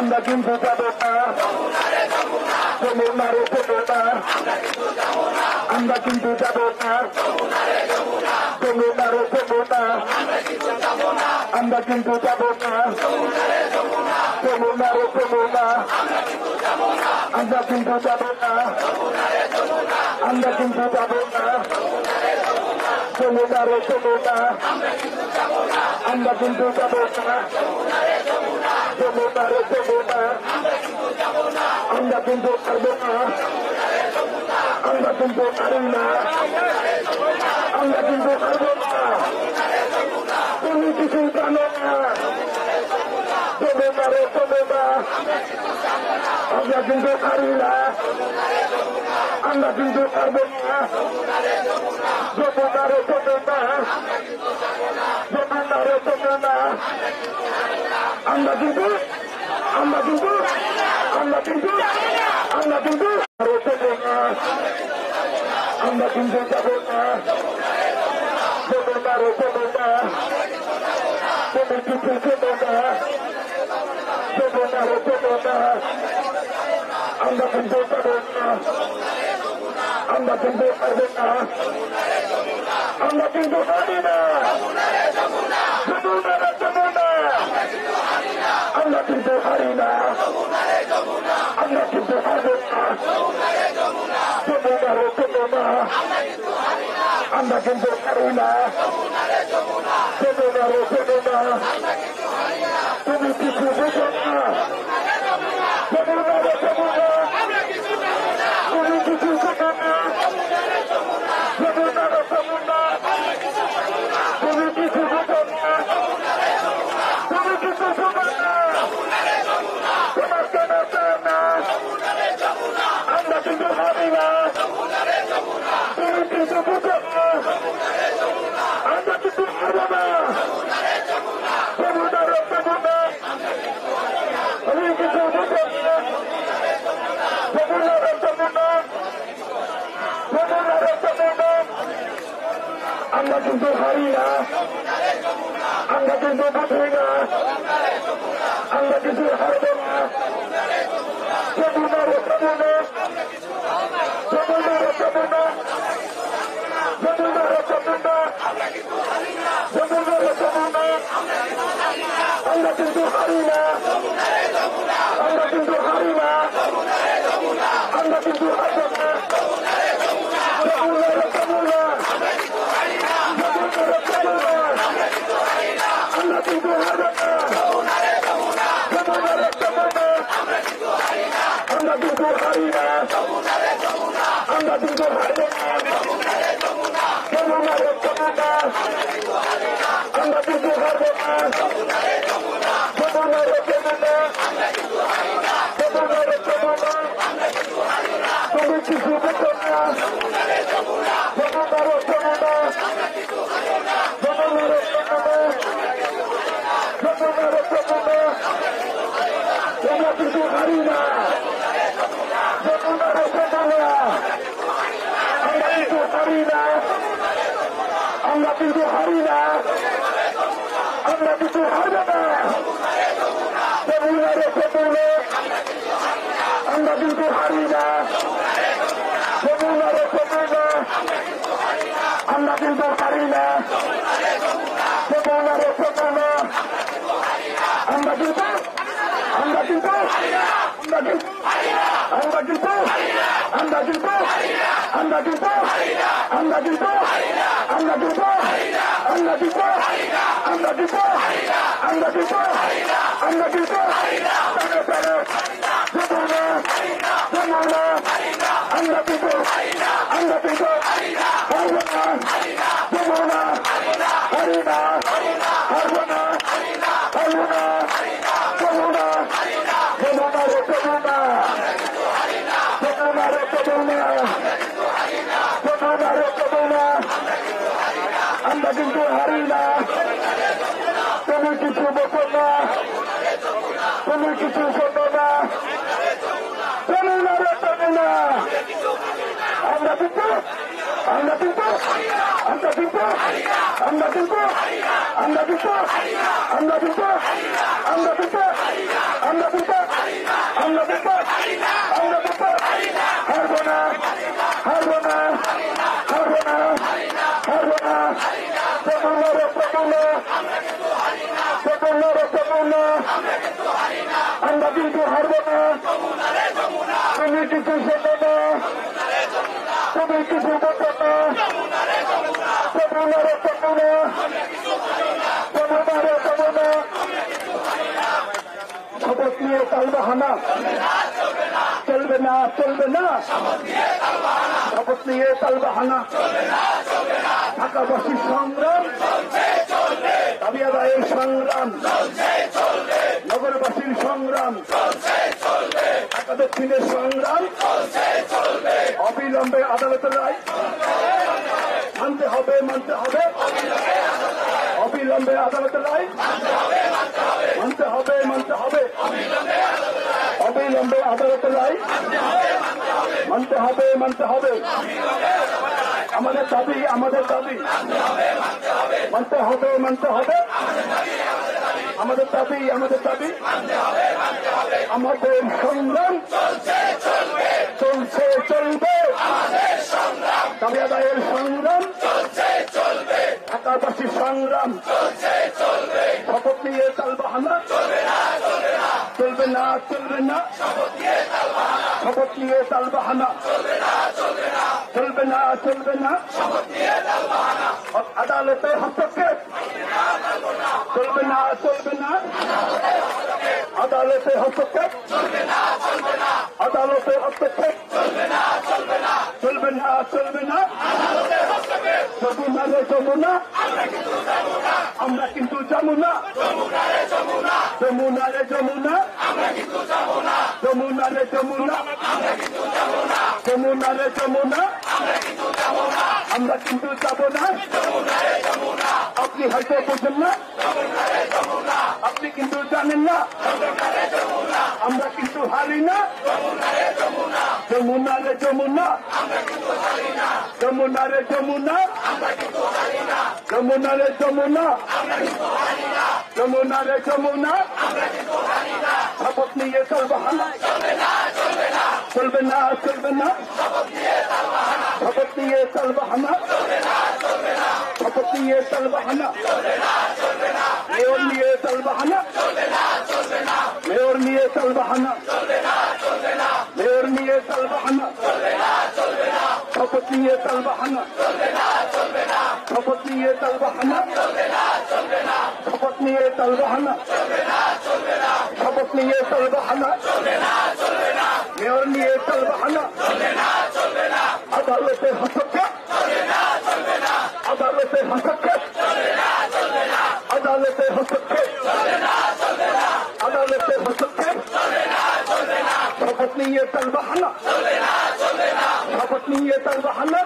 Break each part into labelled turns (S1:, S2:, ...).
S1: আমরা কিন্তু যাব না, যমুনারে যাব না, আমরা কিন্তু যাব না, যমুনারে যাব না, আমরা কিন্তু যাব না, যমুনারে যাব না, আমরা কিন্তু যাব না, আমরা কিন্তু যাব না, যমুনারে যাব না, আমরা কিন্তু যাব না, যমুনারে যাব না, আমরা কিন্তু পারবো না, আমরা কিন্তু পারি না, আমরা কিন্তু পারবো না, তুমি কিছু জানো না, যমুনারে যাব না, আমরা কিন্তু পারি না, আমরা কিন্তু পারবো না, যমুনারে যাব না, যমুনারে যাব না, আমরা কিন্তু আমরা কিন্তু আমরা কিন্তু আমরা কিন্তু আমরা কিন্তু যাব না, যমুনারে যাব না, তুমি কিছু দেবো না, যমুনারে যাব না, আমরা কিন্তু যাব না, আমরা কিন্তু পারবো না, আমরা কিন্তু পারি না, যমুনারে যাব না, আমরা কিন্তু হারি না, আমরা কিন্তু হারবো না, যমুনারে যাব না, আমরা কিন্তু হারি না, যমুনারে যাব না, তুমি কিছু দেখো না, যমুনারে যাব না, তুমি কিছু আমরা কিন্তু হারি না, আমরা কিন্তু বুঝি না, আমরা কিন্তু হারব না। যমুনা রে যমুনা, যমুনা রে যমুনা, যমুনা রে যমুনা, যমুনা রে যমুনা, আমরা কিন্তু হারি না, আমরা কিন্তু হারি না, আমরা কিন্তু হারব না। যমুনা রে যমুনা, যমুনা রে যমুনা, আমরা কিন্তু হারব না। যমুনা রে যমুনা, আমরা কিন্তু হারি না, আমরা কিন্তু হারব না। যমুনা রে যমুনা, আমরা কিন্তু হারব না। যমুনা রে যমুনা, যমুনা রে যমুনা, তুমি কিছু বোঝো না। যমুনা রে যমুনা, যমুনা রে যমুনা, যমুনা রে যমুনা, আমরা কিন্তু হারি না। যমুনা রে যমুনা, আমরা কিন্তু হারি না, আমরা কিন্তু হারি না, আমরা কিন্তু হারব না। যমুনা রে যমুনা, আমরা কিন্তু হারি না। যমুনা রে যমুনা, আমরা কিন্তু হারি না। যমুনা রে যমুনা, আমরা কিন্তু আমরা কিন্তু আমরা কিন্তু আমরা কিন্তু আমরা কিন্তু আমরা কিন্তু আমরা কিন্তু আমরা কিন্তু আমরা কিন্তু আমরা কিন্তু আমরা কিন্তু আমরা কিন্তু যমুনা যমুনা, আমরা কিন্তু আমরা কিন্তু হারব না। যমুনা হারি না, হারব না, হারব না। যমুনা যমুনা রে যমুনা, যমুনা রে যমুনা, যমুনা রে যমুনা, আমরা কিন্তু হারি না। তুমি কিছু বোঝো না, তুমি কিছু শোনো না। যমুনা রে যমুনা, আমরা কিন্তু আমরা কিন্তু আমরা কিন্তু আমরা কিন্তু আমরা কিন্তু আমরা কিন্তু আমরা কিন্তু আমরা কিন্তু আমরা কিন্তু আমরা কিন্তু হারব না, হারব না, হারব না, হারব না। যমুনা রে যমুনা, যমুনা রে যমুনা, আমরা কিন্তু হারব না। তুমি কিছু শোনো না, তুমি কিছু বোঝো না। যমুনা রে যমুনা, যমুনা রে যমুনা, শপথ নিয়ে তালবাহানা চলবে না, চলবে না। শপথ নিয়ে তালবাহানা, ঢাকাবাসীর সংগ্রাম, দাবি আদায়ের সংগ্রাম, নগরবাসীর সংগ্রাম, ঢাকা দক্ষিণের সংগ্রাম অবিলম্বে আদালতের রায় মানতে হবে, মানতে হবে। অবিলম্বে আদালতের রায় মানতে হবে, মানতে হবে। অবিলম্বে আদালতের রায় মানতে হবে, মানতে হবে। আমাদের দাবি, আমাদের দাবি মানতে হবে, মানতে হবে। আমাদের দাবি, আমাদের দাবি, আমাদের সংগ্রাম চলছে, চলবে। দাবি আদায়ের সংগ্রাম, ঢাকাবাসীর সংগ্রাম, শপথ নিয়ে তালবাহানা চলবে না, চলবে না। শপথ নিয়ে তালবাহানা চলবে না, চলবে না। আদালতে হস্তক্ষেপ চলবে না, চলবে না। আদালতে হস্তক্ষেপ, আদালতে হস্তক্ষেপ চলবে না, চলবে না, চলবে না, চলবে না। যমুনা রে যমুনা, আমরা কিন্তু যমুনা, যমুনা রে যমুনা, যমুনা রে যমুনা, যমুনা রে যমুনা, যমুনা রে যমুনা, আমরা কিন্তু যাব না। আপনি হয়তো বোঝেন না, আপনি কিন্তু জানেন না, আমরা কিন্তু হারি না। যমুনা রে যমুনা যমুনা রে যমুনা যমুনা রে যমুনা যমুনা রে যমুনা শপথ নিয়ে তালবাহানা চলবে না চলবে না শপথ নিয়ে তালবাহানা শপথ নিয়ে তালবাহানা মেয়র নিয়ে তালবাহানা মেয়র নিয়ে তালবাহানা মেয়র নিয়ে তালবাহানা শপথ নিয়ে তালবাহানা শপথ নিয়ে তালবাহানা শপথ নিয়ে তালবাহানা শপথ নিয়ে তালবাহানা মেয়র নিয়ে তালবাহানা আদালতে হস্তক্ষেপ আদালতে হস্তক্ষেপ আদালতে হস্তক্ষেপ আদালতে হস্তক্ষেপ শপথ নিয়ে তালবাহানা শপথ নিয়ে তালবাহানা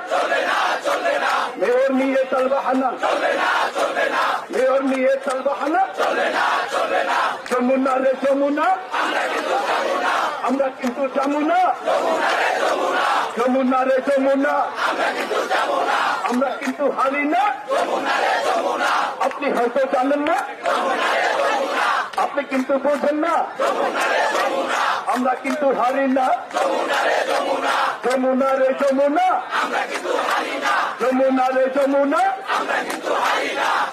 S1: মেয়র নিয়ে তালবাহানা মেয়র নিয়ে তালবাহানা যমুনা রে যমুনা আমরা কিন্তু যমুনা যমুনা রে যমুনা আমরা কিন্তু হারি না আপনি হয়তো জানেন না আপনি কিন্তু বোঝেন না আমরা কিন্তু হারি না যমুনা রে যমুনা যমুনা রে যমুনা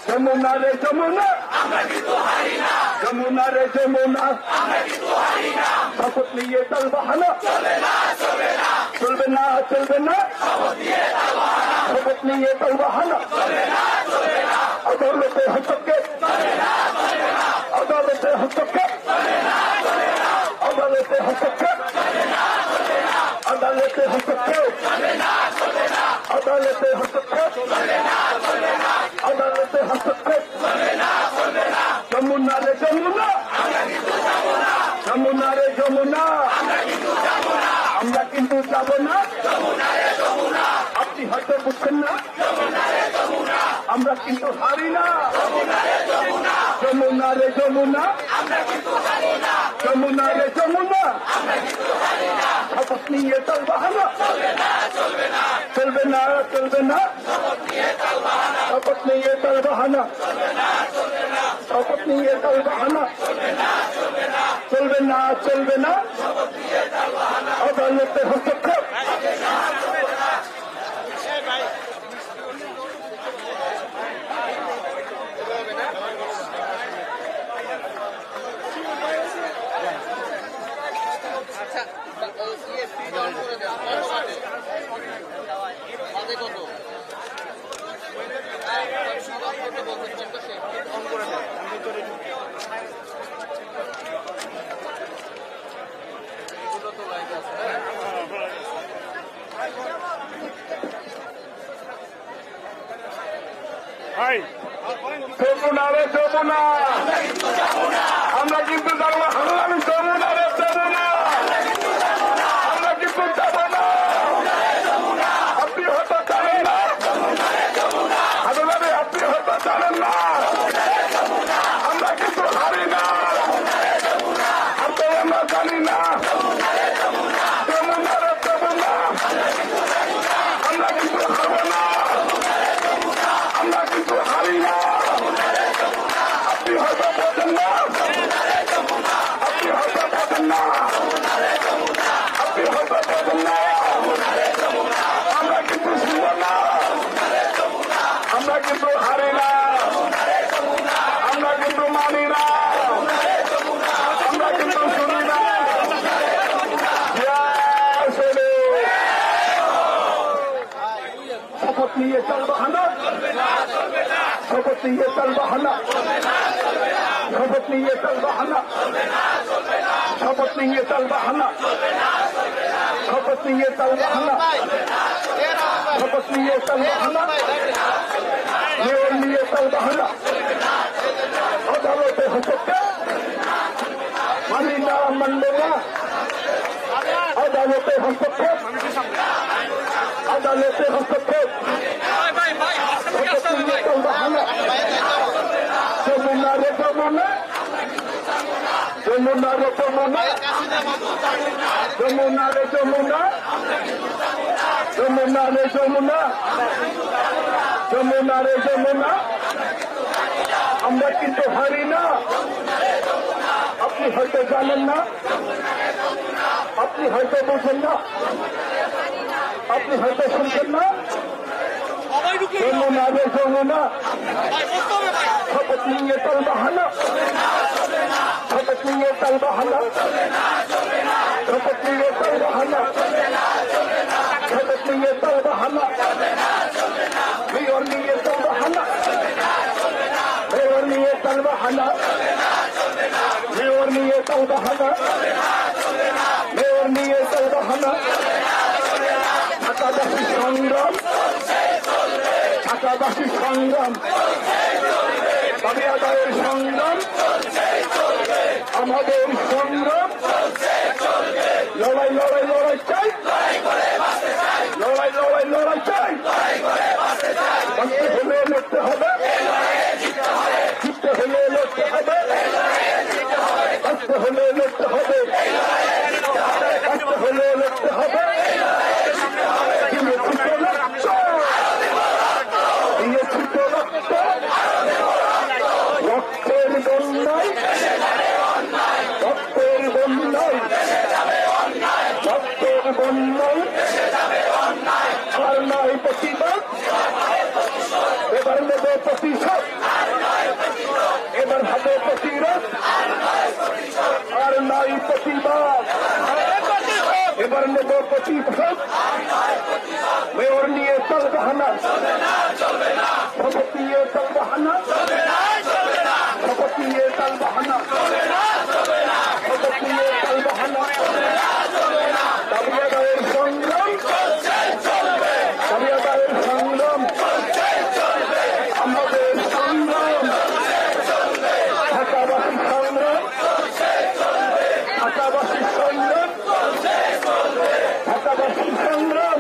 S1: যমুনা রে যমুনা যমুনা রে যমুনা শপথ নিয়ে তালবাহানা চলবে না চলবে না শপথ নিয়ে তালবাহানা আদালতে হস্তক্ষেপ আদালতে হস্তক্ষেপ আদালতে হস্তক্ষেপ আদালতে হস্তক্ষেপ আদালতে হস্তক্ষেপ আদালতে হস্তক্ষেপ যমুনা রে যমুনা যমুনা রে যমুনা আমরা কিন্তু যাব না আপনি হয়তো বুঝছেন না আমরা কিন্তু হারি না যমুনা রে যমুনা যমুনা রে যমুনা শপথ নিয়ে তালবাহানা চলবে না চলবে না শপথ নিয়ে তালবাহানা শপথ নিয়ে তালবাহানা চলবে না চলবে না আদালতে হস্তক্ষেপ যমুনা রে যমুনা আমরা কিন্তু যাবো হাল্লামি যমুনা রে যমুনা আমরা কিন্তু যাব না আপনি হয়তো জানেন না আদালতে আপনি হয়তো জানেন না আমরা কিন্তু হারি না আপনি আমরা জানি না যমুনা রে যমুনা আমরা কিন্তু হারব না আমরা কিন্তু হারি না আপনি হয়তো বোঝেন না আপনি হয়তো বোঝেন না আপনি হয়তো বোঝেন না আমরা কিন্তু শুনব না আমরা কিন্তু হারি না আমরা কিন্তু মানি না আমরা কিন্তু শুনি না শপথ নিয়ে তালবাহানা শপথ নিয়ে তালবাহানা শপথ নিয়ে তালবাহানা শপথ নিয়ে তালবাহানা শপথ নিয়ে তালবাহানা শপথ নিয়ে তালবাহানা মেয়র নিয়ে তালবাহানা আদালতে হস্তক্ষেপ মানি না মানবে না আদালতে হস্তক্ষেপ আদালতে হস্তক্ষেপ যমুনা রে যমুনা যমুনা রে যমুনা যমুনা রে যমুনা যমুনা রে যমুনা যমুনা রে যমুনা আমরা কিন্তু হারি না। আপনি হয়তো জানেন না, আপনি হয়তো বোঝেন না, আপনি হয়তো শুনছেন না। যমুনা রে যমুনা শপথ নিয়ে তাল বাহানা শপথ নিয়ে তাল বাহানা শপথ নিয়ে তাল বাহানা শপথ নিয়ে তাল বাহানা মেয়র নিয়ে তাল বাহানা মেয়র নিয়ে তাল বাহানা মেয়র নিয়ে তাল বাহানা মেয়র নিয়ে তাল বাহানা ঢাকাবাসী সংগ্রাম ঢাকাবাসী সংগ্রাম দাবি আদায়ের সংগ্রাম আমাদের সংগ্রাম লড়াই লড়াই লড়াই চাই লড়াই লড়াই লড়াই চাই বাঁচতে হলে লড়তে হবে জিততে হলে লড়তে হবে বাঁচতে হলে লড়তে হবে বাঁচতে হলে লড়তে হবে রক্তের বন্যায় রক্তের বন্যায় রক্তের বন্যায় আর নয় প্রতিবাদ এবার নেবে প্রতিশোধ এবার হবে প্রতিরোধ আর নয় প্রতিবাদ এবার নেবে প্রতিশোধ মেয়র নিয়ে তাল বাহানা শপথ নিয়ে তাল বাহানা শপথ নিয়ে তাল বাহানা শপথ নিয়ে তাল বাহানা দাবি আদায়ের সংগ্রাম দাবি আদায়ের সংগ্রাম আমাদের সংগ্রাম ঢাকাবাসী সংগ্রাম ঢাকাবাসী সংগ্রাম ঢাকাবাসী সংগ্রাম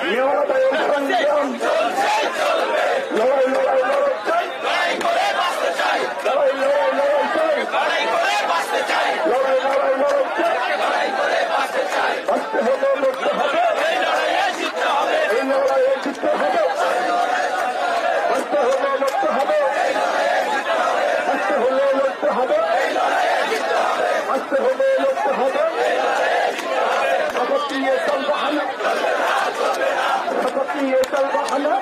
S1: মেয়র আদায়ের সংগ্রাম লড়াই লড়াই লড়াই চাই লড়াই লড়াই লড়াই চাই লড়াই লড়াই লড়াই চাই বাঁচতে হলে লড়তে হবে এই লড়াইয়ে জিততে হবে বাঁচতে হলে লড়তে হবে বাঁচতে হলে লড়তে হবে বাঁচতে হলে লড়তে হবে শপথ নিয়ে তাল বাহানা শপথ নিয়ে তাল বাহানা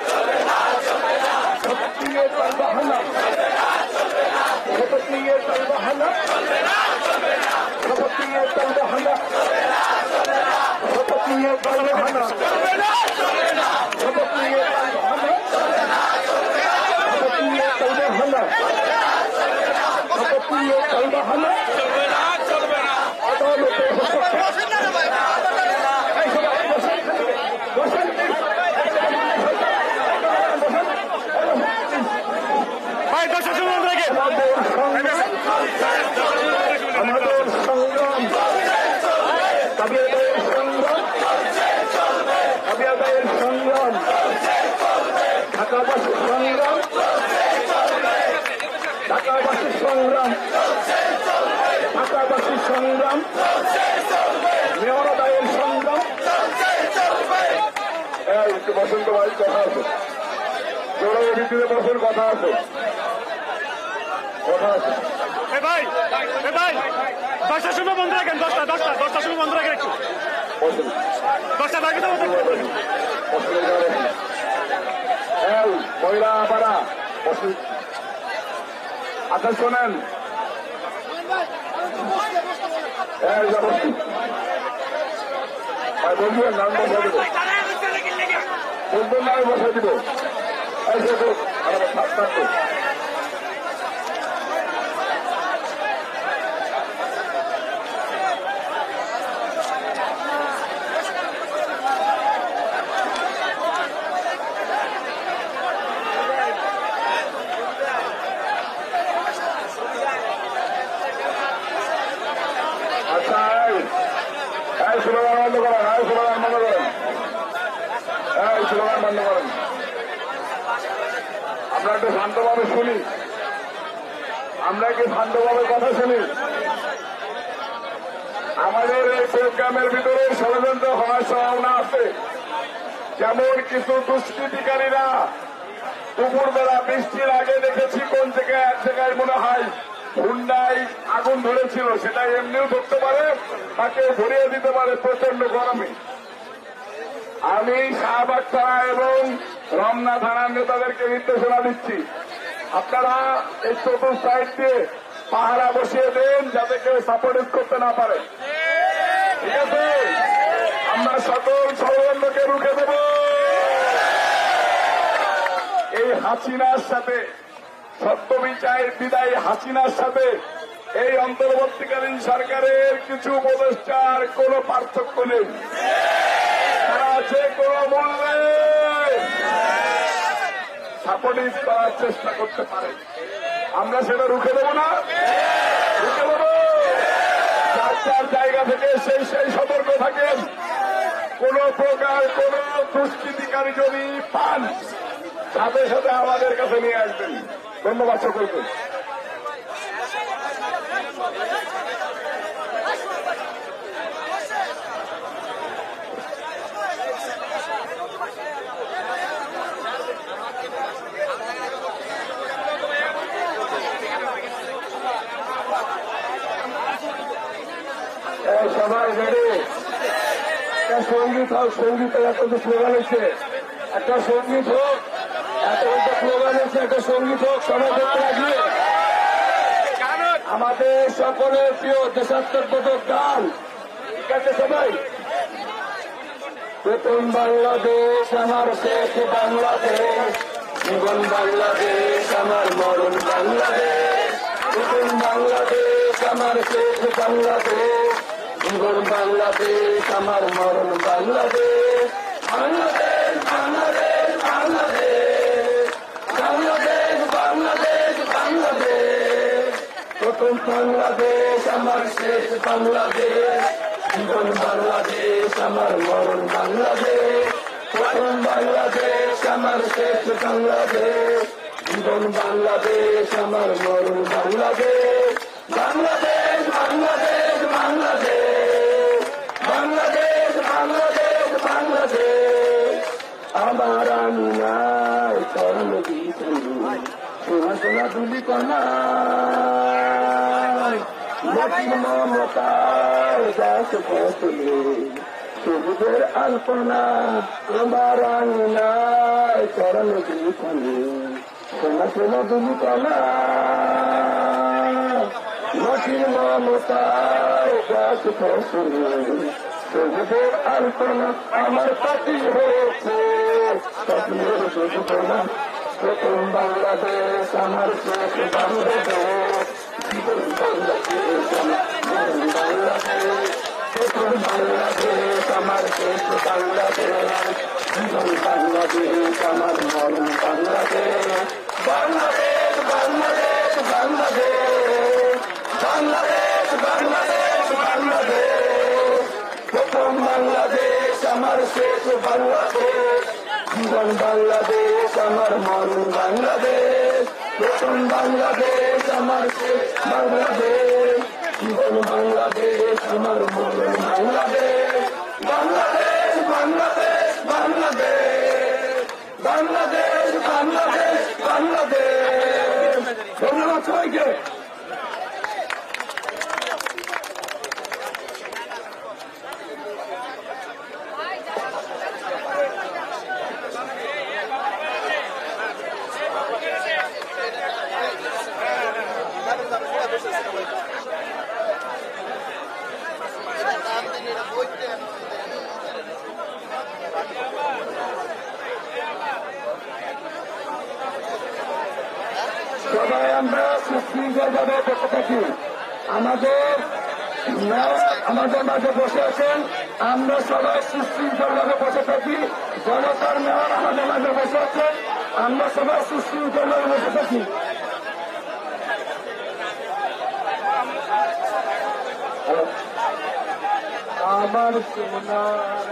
S1: শপথ নিয়ে তাল বাহানা শপথ নিয়ে তাল বাহানা শপথ নিয়ে তাল বাহানা শপথ নিয়ে তাল বাহানা শপথ নিয়ে তাল বাহানা শপথ নিয়ে তাল বাহানা শপথ নিয়ে তাল বাহানা আদালতের আমাদের সংগ্রাম দাবি আদায়ের সংগ্রাম দাবি আদায়ের সংগ্রাম ঢাকাবাসীর সংগ্রাম ঢাকাবাসীর সংগ্রাম ঢাকাবাসীর সংগ্রাম মেয়র আদায়ের সংগ্রাম একটু বসন্ত ভাই কথা আছে জোড়া ভিত্তিতে বসেন কথা আছে কথা আছে
S2: ভাই ভাই 10টার সময় বন্ধ রাখেন 10টার সময় বন্ধ রাখেন একটু 10টা বাকি তো
S1: মহিলা পাড়া আচ্ছা শোনেন বলবেন নাম বসা দিব বলবেন না বসা দিব স্লোগান বন্ধ করেন স্লোগান বন্ধ করেন স্লোগান বন্ধ করেন আমরা একটু শান্তভাবে শুনি আমরা কি শান্তভাবে কথা শুনি? আমাদের এই প্রোগ্রামের ভিতরে ষড়যন্ত্র হওয়ার সম্ভাবনা আছে। যেমন কিছু দুষ্কৃতিকারীরা দুপুরবেলা বৃষ্টির আগে দেখেছি কোন জায়গায় এক জায়গায় মনে হয় হুন্ডায় আগুন ধরেছিল, সেটা এমনিও ধরতে পারে, তাকে ধরিয়ে দিতে পারে প্রচন্ড গরমে। আমি শাহবাগ থানা এবং রমনা থানার নেতাদেরকে নির্দেশনা দিচ্ছি, আপনারা এই চতুর্থ সাইড দিয়ে পাহারা বসিয়ে দেন যাতে কেউ সাপোর্ট করতে না পারে। ঠিক আছে, আমরা সকল ষড়যন্ত্রকে রুখে দেব। এই হাসিনার সাথে সত্য বিচারের বিদায়ী হাসিনার সাথে এই অন্তর্বর্তীকালীন সরকারের কিছু উপদেষ্টার কোন পার্থক্য নেই। তারা যে কোনো মূল্যে সাপোর্টিভ করার চেষ্টা করতে পারে, আমরা সেটা রুখে দেব না, রুখে দেব। যার যার জায়গা থেকে সেই সতর্ক থাকেন। কোন প্রকার কোন দুষ্কৃতিকারী যদি পান সাথে সাথে আমাদের কাছে নিয়ে আসবেন। ধন্যবাদ সকলকে। সবাই রেডি? একটা সঙ্গীত হোক, সঙ্গীতের এত স্লোগান হচ্ছে, একটা সঙ্গীত হোক, এত স্লোগান হচ্ছে, একটা সঙ্গীত হোক, সবাই দেখতে রাখবে। আমাদের সকলের প্রিয় দেশাত্মবোধক গান, ঠিক আছে সবাই? প্রথম বাংলাদেশ আমার শেষ বাংলাদেশ, জীবন বাংলাদেশ আমার মরণ বাংলাদেশ। প্রথম বাংলাদেশ আমার শেষ বাংলাদেশ, জীবন বাংলাদেশ আমার মরণ বাংলাদেশ। বাংলাদেশ বাংলাদেশ বাংলাদেশ, বাংলাদেশ বাংলাদেশ বাংলাদেশ। প্রথম বাংলাদেশ আমার শেষ বাংলাদেশ, জীবন বাংলাদেশ আমার মরণ বাংলাদেশ। প্রথম বাংলাদেশ আমার শেষ বাংলাদেশ, জীবন বাংলাদেশ আমার মরণ বাংলাদেশ। বাংলাদেশ বাংলাদেশ বাংলাদেশ, বাংলাদেশ বাংলাদেশ বাংলাদেশ। আমার আমি নাই করণ দিয়েছি সোনা সোনা তুলি কনাই, মতির মমতায় দাস ফসলে সবুজের আলপনা। আমার আমি নাই করণ দিয়েছি সোনা সোনা তুলি কনাই, মতির মমতায় দাস ফসলে সবুজের আলপনা। আমার পাতি হয়েছে স্বপ্নের যোজনা। প্রথম বাংলাদেশ আমার শেষ বাংলাদেশ, জীবন বাংলাদেশ আমার মরণ বাংলাদেশ। প্রথম বাংলাদেশ আমার শেষ বাংলাদেশ, জীবন বাংলাদেশ আমার মরণ বাংলাদেশ। বাংলাদেশ বাংলাদেশ বাংলাদেশ, বাংলাদেশ বাংলাদেশ বাংলাদেশ। প্রথম বাংলাদেশ আমার শেষ বাংলাদেশ, জীবন বাংলাদেশ আমার মরণ বাংলাদেশ। প্রথম বাংলাদেশ আমার শেষ বাংলাদেশ, জীবন বাংলাদেশ আমার মরণ বাংলাদেশ। বাংলাদেশ বাংলাদেশ বাংলাদেশ, বাংলাদেশ বাংলাদেশ বাংলাদেশ। ধন্যবাদ সবাইকে। সবাই আমরা সুশৃঙ্খলভাবে বসে থাকি। আমাদের মাঝে বসে আছেন, আমরা সবাই সুশৃঙ্খলভাবে বসে থাকি। জনতার মেয়র আমাদের মাঝে বসে আছেন, আমরা সবাই সুশৃঙ্খলভাবে বসে থাকি। আমার সোনার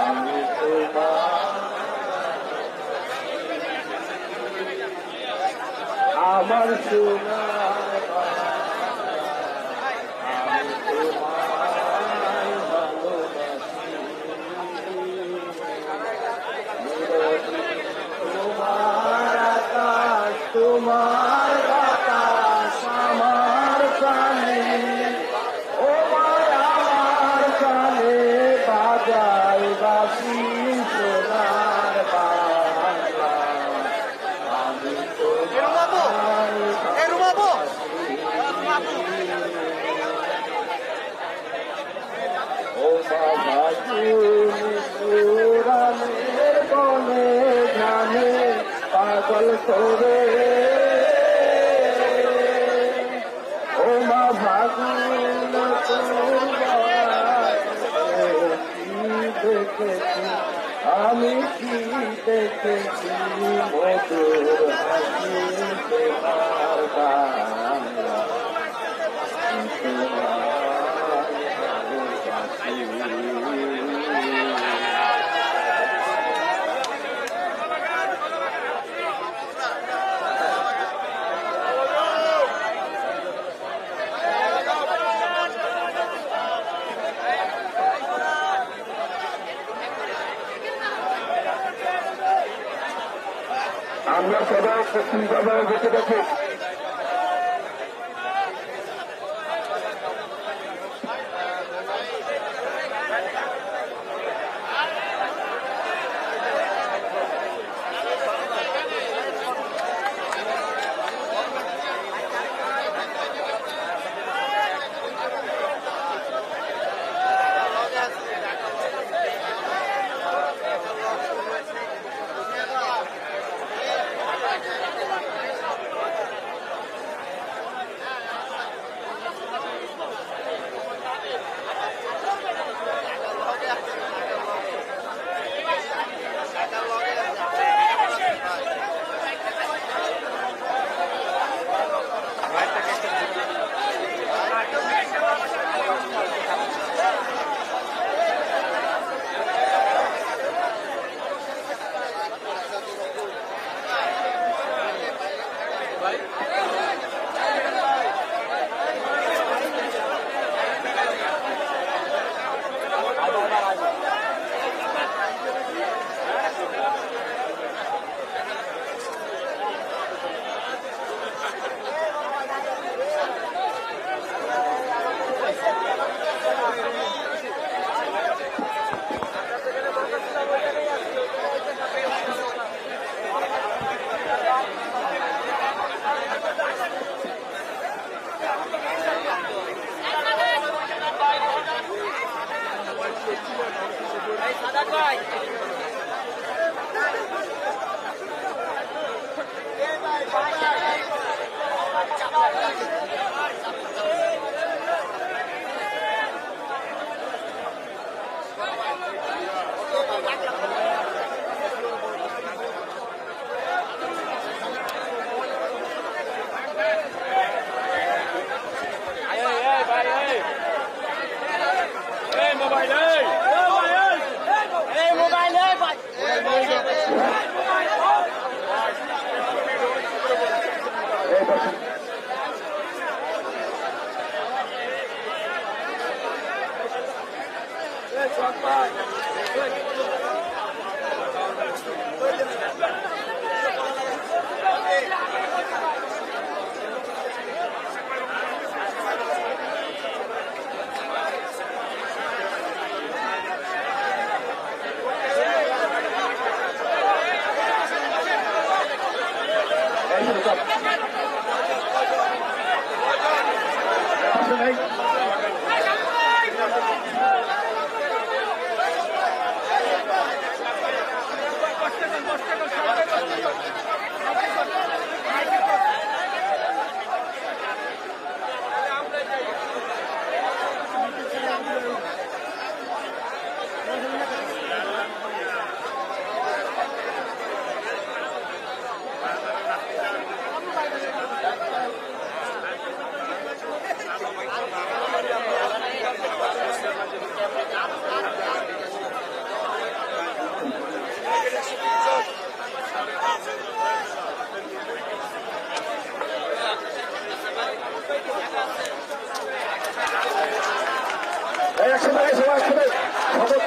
S1: আমি তোমার আমার সোনা তোমার বাতাস আমার কানে ও মায়া আমার কানে বাজায় বাসি সোনার বাংলা আমি ও বাবা সুরামের বনে জানে পাগল করে ও মা ভাগুন দেখেছি আমি কি দেখেছি মধুর হাসি তোমার বাংলা আমরা সবাই পশ্চিমবঙ্গে বসে গেছি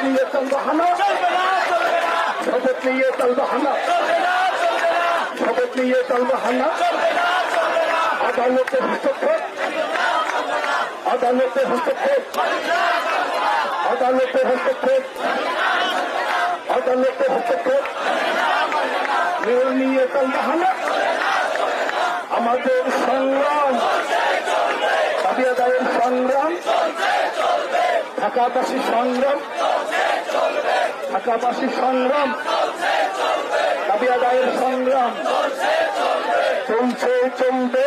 S1: নিয়ে তালবাহানা, শপথ নিয়ে তালবাহানা, শপথ নিয়ে তালবাহানা, আদালতের হস্তক্ষেপ, আদালতের হস্তক্ষেপ, আদালতের হস্তক্ষেপ, আদালতের হস্তক্ষেপ, রেল নিয়ে তালবাহানা, আমাদের সংগ্রাম, দাবি আদায়ের সংগ্রাম, ঢাকাবাসী সংগ্রাম, ঢাকাবাসী সংগ্রাম, দাবি আদায়ের সংগ্রাম চলছে চলবে,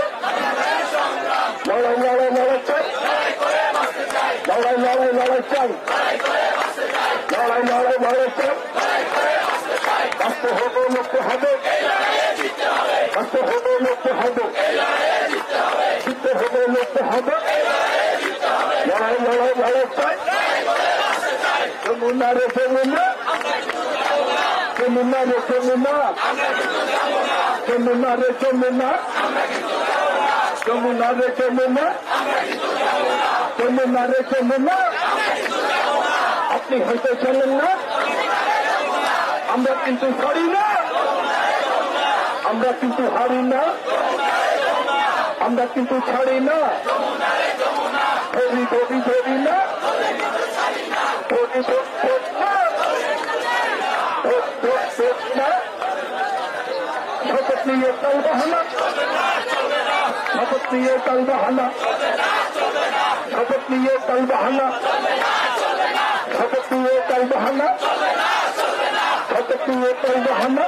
S1: লড়াই লড়াই লড়াই চাই, লড়াই লড়াই লড়াই চাই, লড়াই লড়াই লড়াই চাই, বাঁচতে হবে লড়তে হবে, বাঁচতে হবে লড়তে হবে, জিততে হবে লড়তে হবে, লড়াই লড়াই লড়াই চাই, যমুনা রে যমুনা, যমুনা রে যমুনা, যমুনা রে যমুনা, যমুনা রে যমুনা, যমুনা রে যমুনা, আপনি হয়তো জানেন না, আমরা কিন্তু ছাড়ি না, আমরা কিন্তু হারি না, আমরা কিন্তু ছাড়ি না, ধরি ধরি ধরি না, ধরি ধরি না, না, শপথ নিয়ে তালবাহানা, শপথ নিয়ে তালবাহানা, শপথ নিয়ে তালবাহানা, শপথ নিয়ে তালবাহানা, শপথ নিয়ে তালবাহানা,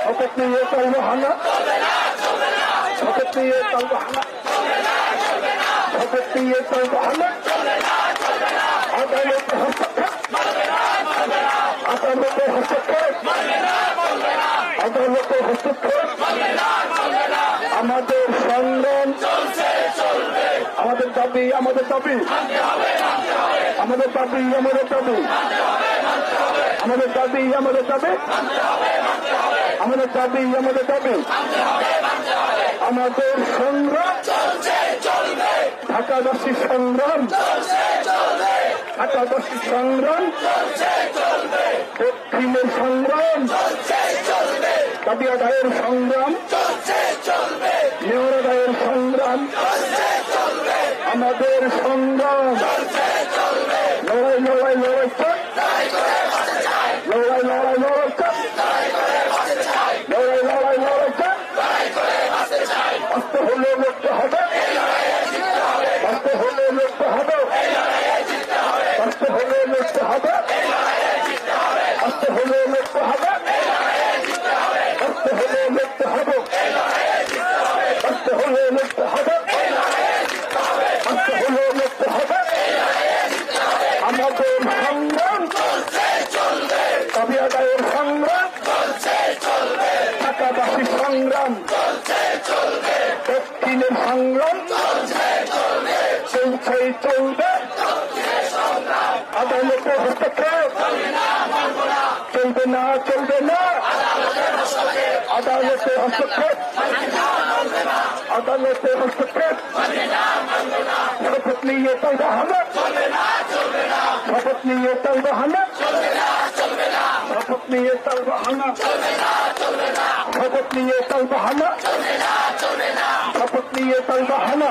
S1: শপথ নিয়ে তালবাহানা, শপথ নিয়ে তালবাহানা, শপথ নিয়ে তালবাহানা, আদালতের হস্তক্ষেপ, আদালতের হস্তক্ষেপ, আদালতের হস্তক্ষেপ, আমাদের সংগ্রাম, আমাদের দাবি, আমাদের দাবি, আমাদের দাবি, আমাদের দাবি, আমাদের দাবি, আমাদের দাবি, আমাদের দাবি, আমাদের দাবি, আমাদের সংগ্রাম, ঢাকাবাসী সংগ্রাম, ঢাকাবাসী সংগ্রাম, দক্ষিণের সংগ্রাম, দাবি আদায়ের সংগ্রাম, মেয়র আদায়ের সংগ্রাম, আমাদের সংগ্রাম, লড়াই লড়াই লড়াই চাই, লড়াই লড়াই লড়াই চাই, লড়াই লড়াই লড়াই চাই, আসতে হলে লড়তে হবে, আসতে হলে লড়তে হবে, আসতে হলে লড়তে হবে, আসতে হলে লড়তে হবে, আসতে হলে লড়তে হবে, আসতে হলে লড়তে হবে, আসতে হলে লড়তে হবে, আমাদের সংগ্রাম, দাবি আদায়ের সংগ্রাম, ঢাকাবাসী সংগ্রাম, দক্ষিণের সংগ্রাম চলছেই চলবে, আদালতের হস্তক্ষেপ চলবে না, চলবে না, আদালতের হস্তক্ষেপ, আদালতের হস্তক্ষেপ, শপথ নিয়ে তালবাহানা, শপথ নিয়ে তালবাহানা, শপথ নিয়ে তালবাহানা, শপথ নিয়ে তালবাহানা, শপথ নিয়ে তালবাহানা।